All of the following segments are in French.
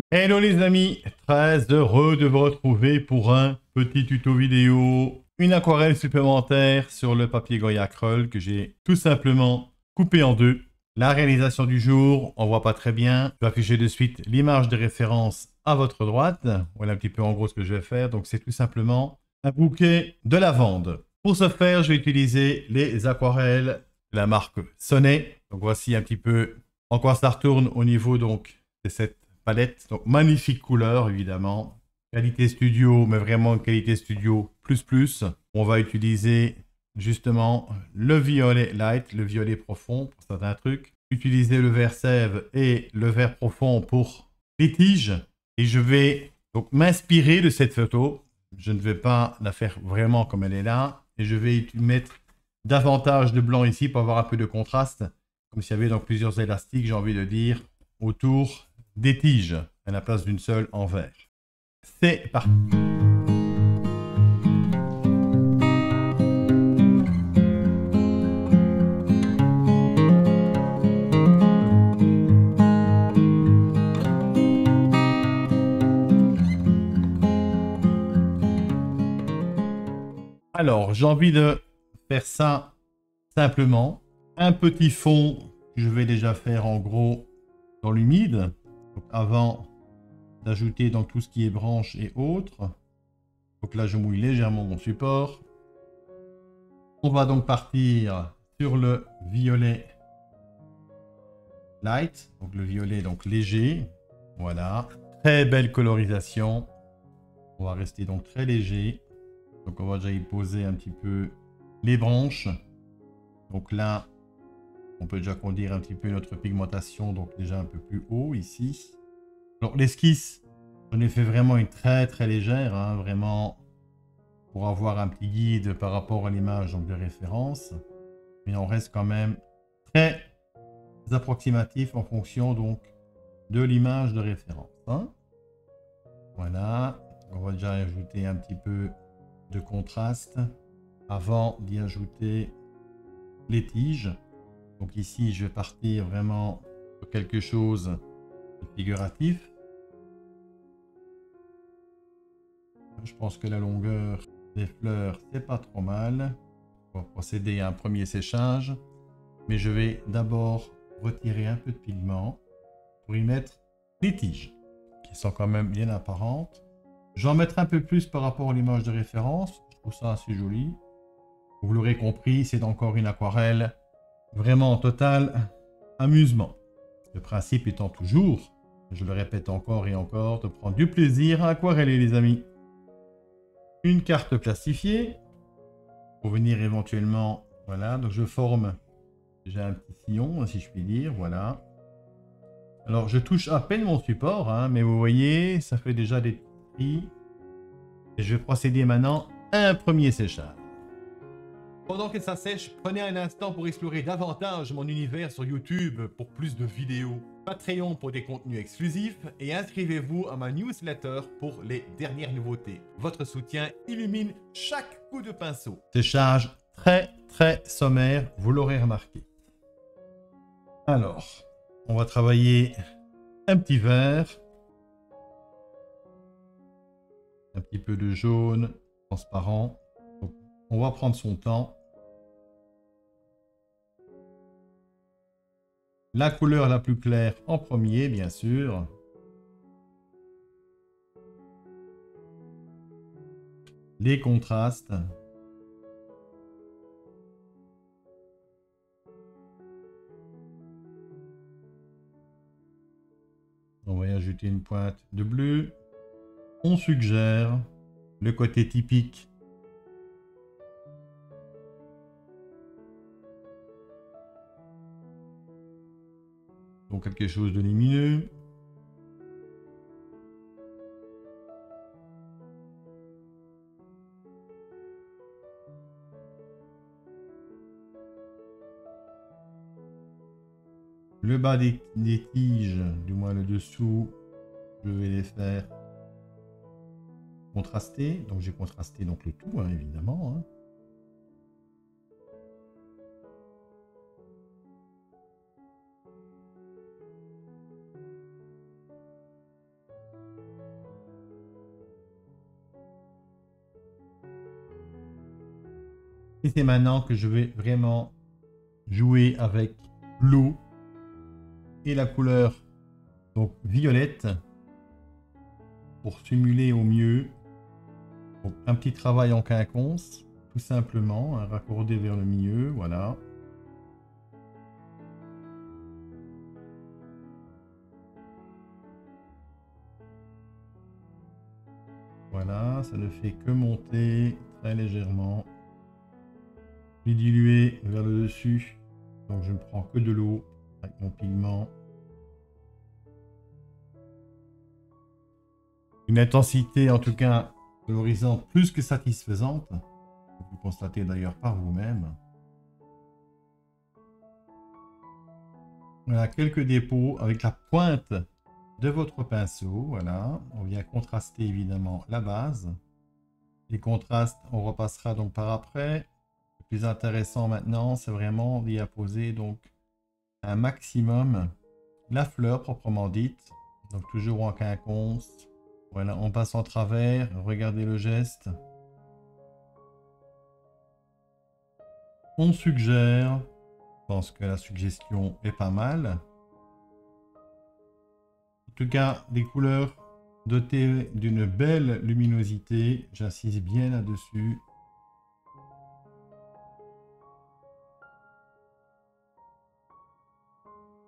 Hello les amis, très heureux de vous retrouver pour un petit tuto vidéo. Une aquarelle supplémentaire sur le papier Goya Acryl que j'ai tout simplement coupé en deux. La réalisation du jour, on voit pas très bien. Je vais afficher de suite l'image de référence à votre droite. Voilà un petit peu en gros ce que je vais faire. Donc c'est tout simplement un bouquet de lavande. Pour ce faire, je vais utiliser les aquarelles de la marque Sonnet. Donc voici un petit peu en quoi ça retourne au niveau donc de cette palette. Donc magnifique couleur évidemment. Qualité studio, mais vraiment qualité studio plus plus. On va utiliser justement le violet light, le violet profond pour certains trucs. Utiliser le vert sève et le vert profond pour les tiges. Et je vais donc m'inspirer de cette photo. Je ne vais pas la faire vraiment comme elle est là. Et je vais mettre davantage de blanc ici pour avoir un peu de contraste. Comme s'il y avait donc plusieurs élastiques, j'ai envie de dire, autour des tiges, à la place d'une seule en vert. C'est parti. Alors, j'ai envie de faire ça simplement. Un petit fond que je vais déjà faire en gros dans l'humide, avant d'ajouter dans tout ce qui est branches et autres. Donc là, je mouille légèrement mon support. On va donc partir sur le violet light, donc le violet donc léger. Voilà, très belle colorisation. On va rester donc très léger. Donc on va déjà y poser un petit peu les branches. Donc là, on peut déjà conduire un petit peu notre pigmentation, donc déjà un peu plus haut ici. Alors l'esquisse, j'en ai fait vraiment une très légère, hein, vraiment pour avoir un petit guide par rapport à l'image de référence. Mais on reste quand même très approximatif en fonction donc de l'image de référence. Hein. Voilà, on va déjà ajouter un petit peu de contraste avant d'y ajouter les tiges. Donc ici, je vais partir vraiment sur quelque chose de figuratif. Je pense que la longueur des fleurs, c'est pas trop mal. On va procéder à un premier séchage. Mais je vais d'abord retirer un peu de pigment pour y mettre les tiges, qui sont quand même bien apparentes. J'en mettrai un peu plus par rapport à l'image de référence. Je trouve ça assez joli. Vous l'aurez compris, c'est encore une aquarelle vraiment en total amusement. Le principe étant toujours, je le répète encore et encore, de prendre du plaisir à aquareller les amis. Une carte plastifiée pour venir éventuellement, voilà, donc je forme déjà un petit sillon si je puis dire, voilà. Alors je touche à peine mon support, hein, mais vous voyez, ça fait déjà des petits. Et je vais procéder maintenant à un premier séchage. Pendant que ça sèche, prenez un instant pour explorer davantage mon univers sur YouTube pour plus de vidéos, Patreon pour des contenus exclusifs et inscrivez-vous à ma newsletter pour les dernières nouveautés. Votre soutien illumine chaque coup de pinceau. Séchage très sommaire, vous l'aurez remarqué. Alors, on va travailler un petit vert, un petit peu de jaune transparent. Donc, on va prendre son temps. La couleur la plus claire en premier, bien sûr. Les contrastes. On va y ajouter une pointe de bleu. On suggère le côté typique. Donc quelque chose de lumineux. Le bas des tiges, du moins le dessous, je vais les faire contraster. Donc j'ai contrasté donc le tout, hein, évidemment. Hein. Et c'est maintenant que je vais vraiment jouer avec l'eau et la couleur donc violette pour simuler au mieux donc, un petit travail en quinconce, tout simplement, un raccordé vers le milieu, voilà. Voilà, ça ne fait que monter très légèrement. Je vais diluer vers le dessus, donc je ne prends que de l'eau avec mon pigment. Une intensité en tout cas colorisante plus que satisfaisante. Vous constatez d'ailleurs par vous-même. Voilà, quelques dépôts avec la pointe de votre pinceau. Voilà, on vient contraster évidemment la base. Les contrastes, on repassera donc par après. Le plus intéressant maintenant, c'est vraiment d'y apposer donc un maximum la fleur proprement dite. Donc toujours en quinconce. Voilà, on passe en travers. Regardez le geste. On suggère. Je pense que la suggestion est pas mal. En tout cas, des couleurs dotées d'une belle luminosité. J'insiste bien là-dessus.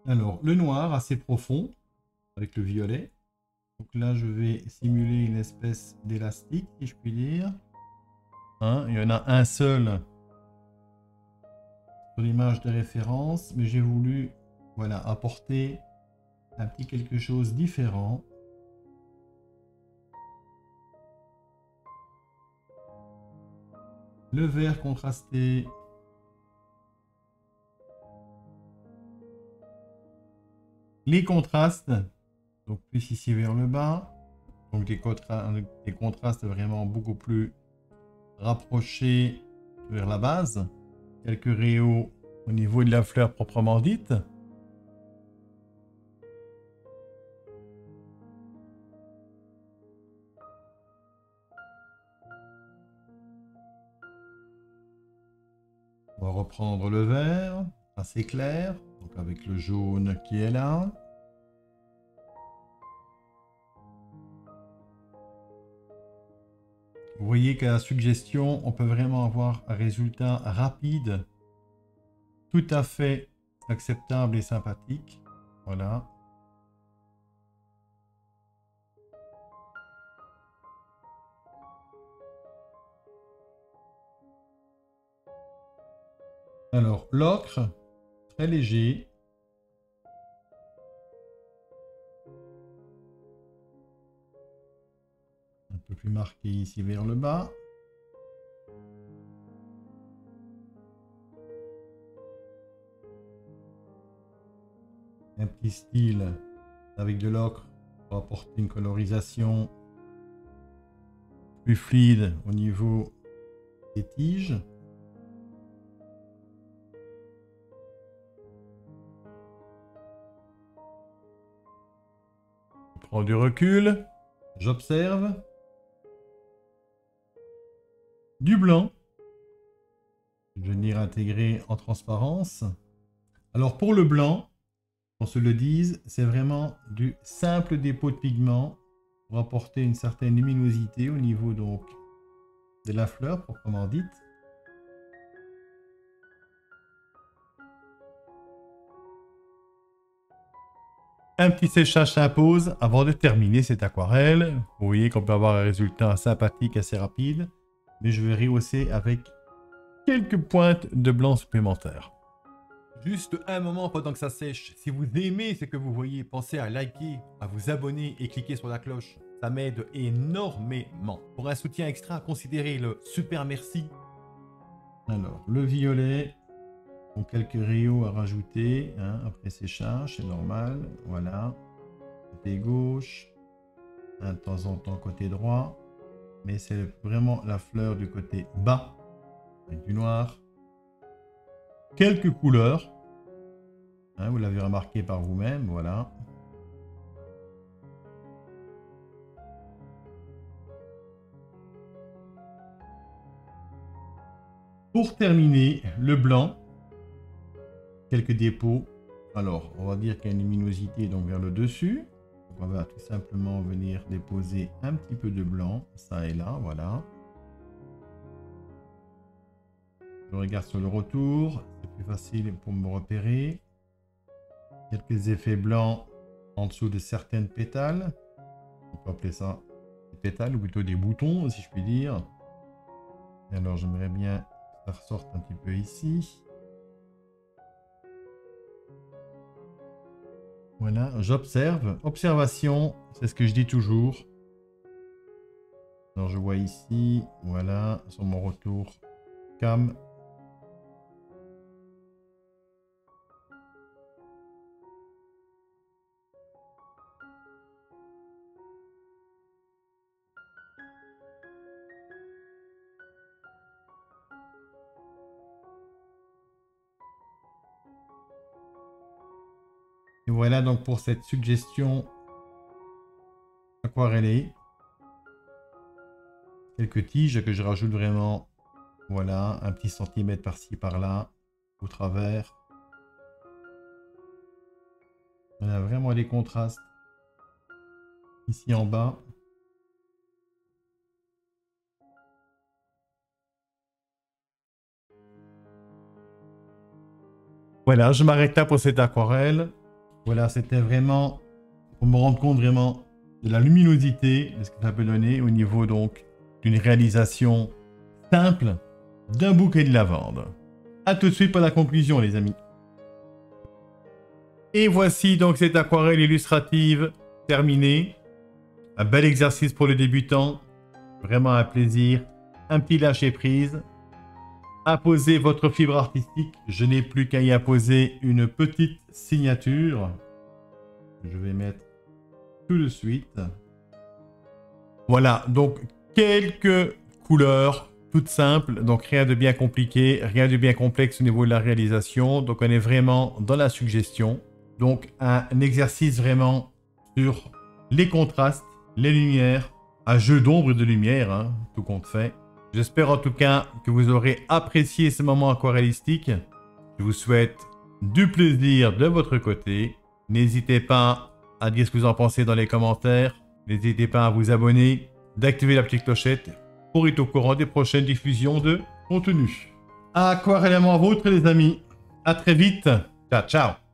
Alors, le noir assez profond avec le violet. Donc là, je vais simuler une espèce d'élastique, si je puis dire. Hein, il y en a un seul sur l'image de référence, mais j'ai voulu voilà, apporter un petit quelque chose différent. Le vert contrasté. Les contrastes, donc plus ici vers le bas. Donc des contrastes vraiment beaucoup plus rapprochés vers la base. Quelques rayons au niveau de la fleur proprement dite. On va reprendre le vert, assez clair, donc avec le jaune qui est là. Vous voyez qu'à la suggestion, on peut vraiment avoir un résultat rapide, tout à fait acceptable et sympathique. Voilà. Alors, l'ocre, très léger. Un peu plus marqué ici vers le bas. Un petit style avec de l'ocre pour apporter une colorisation plus fluide au niveau des tiges. Je prends du recul, j'observe. Du blanc. Je vais venir intégrer en transparence. Alors pour le blanc, qu'on se le dise, c'est vraiment du simple dépôt de pigment pour apporter une certaine luminosité au niveau donc de la fleur proprement dite. Un petit séchage s'impose avant de terminer cette aquarelle. Vous voyez qu'on peut avoir un résultat sympathique assez rapide, mais je vais rehausser avec quelques pointes de blanc supplémentaires. Juste un moment pendant que ça sèche. Si vous aimez ce que vous voyez, pensez à liker, à vous abonner et cliquer sur la cloche. Ça m'aide énormément. Pour un soutien extra, considérez le super merci. Alors, le violet, donc quelques rayons à rajouter hein, après séchage, c'est normal. Voilà. Côté gauche, hein, de temps en temps côté droit. Mais c'est vraiment la fleur du côté bas, avec du noir. Quelques couleurs. Hein, vous l'avez remarqué par vous-même, voilà. Pour terminer, le blanc, quelques dépôts. Alors, on va dire qu'il y a une luminosité donc vers le dessus. Donc, on va tout simplement venir déposer un petit peu de blanc, ça et là, voilà. Je regarde sur le retour, c'est plus facile pour me repérer. Quelques effets blancs en dessous de certaines pétales. On peut appeler ça des pétales ou plutôt des boutons, si je puis dire. Et alors, j'aimerais bien que ça ressorte un petit peu ici. Voilà, j'observe. Observation, c'est ce que je dis toujours. Alors, je vois ici, voilà, sur mon retour cam. Et voilà donc pour cette suggestion aquarellée. Quelques tiges que je rajoute vraiment, voilà, un petit centimètre par-ci par-là, au travers. On a vraiment les contrastes ici en bas. Voilà, je m'arrête là pour cette aquarelle. Voilà, c'était vraiment pour me rendre compte vraiment de la luminosité, de ce que ça peut donner au niveau donc d'une réalisation simple d'un bouquet de lavande. A tout de suite pour la conclusion, les amis. Et voici donc cette aquarelle illustrative terminée. Un bel exercice pour le débutant. Vraiment un plaisir. Un petit lâcher prise. Apposez votre fibre artistique. Je n'ai plus qu'à y apposer une petite signature. Je vais mettre tout de suite. Voilà, donc quelques couleurs toutes simples. Donc rien de bien compliqué, rien de bien complexe au niveau de la réalisation. Donc on est vraiment dans la suggestion. Donc un exercice vraiment sur les contrastes, les lumières, un jeu d'ombre et de lumière, hein, tout compte fait. J'espère en tout cas que vous aurez apprécié ce moment aquarellistique. Je vous souhaite du plaisir de votre côté. N'hésitez pas à dire ce que vous en pensez dans les commentaires. N'hésitez pas à vous abonner, d'activer la petite clochette pour être au courant des prochaines diffusions de contenu. Aquarellement vôtre les amis. À très vite. Ciao, ciao.